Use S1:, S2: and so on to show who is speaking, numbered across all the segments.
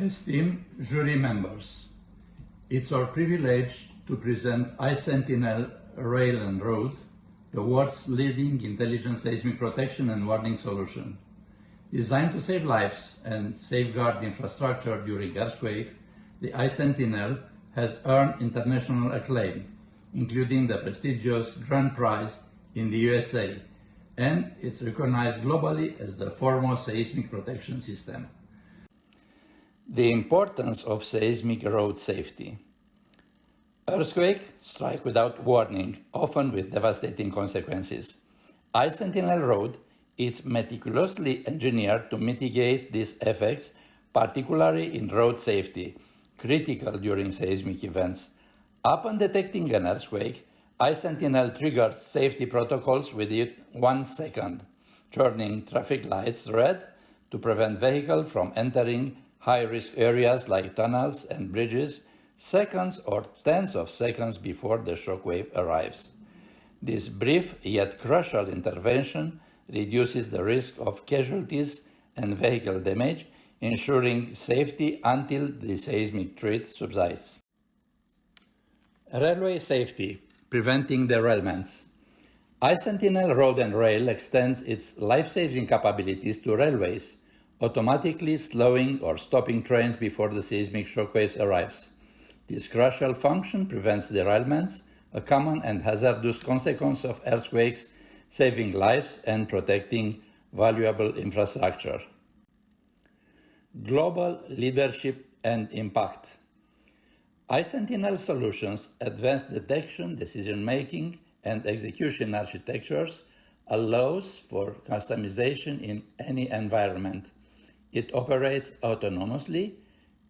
S1: Esteemed jury members, it's our privilege to present iSENTINEL Rail and Road, the world's leading intelligent seismic protection and warning solution. Designed to save lives and safeguard infrastructure during earthquakes, the iSENTINEL has earned international acclaim, including the prestigious Grand Prize in the USA, and it's recognized globally as the foremost seismic protection system. The importance of seismic road safety. Earthquakes strike without warning, often with devastating consequences. iSENTINEL Road is meticulously engineered to mitigate these effects, particularly in road safety, critical during seismic events. Upon detecting an earthquake, iSENTINEL triggers safety protocols within 1 second, turning traffic lights red to prevent vehicles from entering high-risk areas like tunnels and bridges seconds or tens of seconds before the shockwave arrives. This brief yet crucial intervention reduces the risk of casualties and vehicle damage, ensuring safety until the seismic threat subsides. Railway safety, preventing derailments. iSENTINEL ROADnRAIL extends its life-saving capabilities to railways, automatically slowing or stopping trains before the seismic shockwave arrives. This crucial function prevents derailments, a common and hazardous consequence of earthquakes, saving lives and protecting valuable infrastructure. Global leadership and impact. iSENTINEL solutions, advanced detection, decision-making, and execution architectures allows for customization in any environment. It operates autonomously,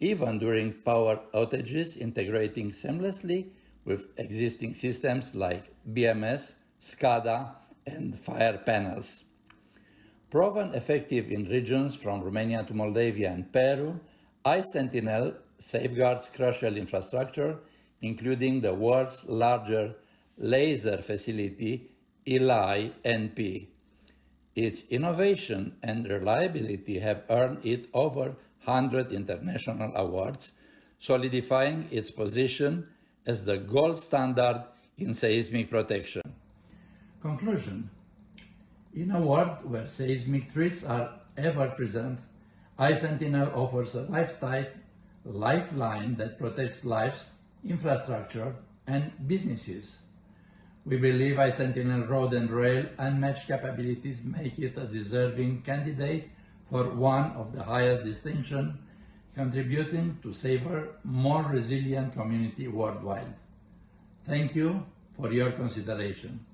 S1: even during power outages, integrating seamlessly with existing systems like BMS, SCADA, and fire panels. Proven effective in regions from Romania to Moldavia and Peru, iSENTINEL safeguards crucial infrastructure, including the world's largest laser facility, ELI-NP. Its innovation and reliability have earned it over 100 international awards, solidifying its position as the gold standard in seismic protection. Conclusion. In a world where seismic threats are ever present, iSENTINEL offers a lifeline that protects lives, infrastructure, and businesses. We believe iSENTINEL ROADnRAIL unmatched capabilities make it a deserving candidate for one of the highest distinctions, contributing to safer, more resilient community worldwide. Thank you for your consideration.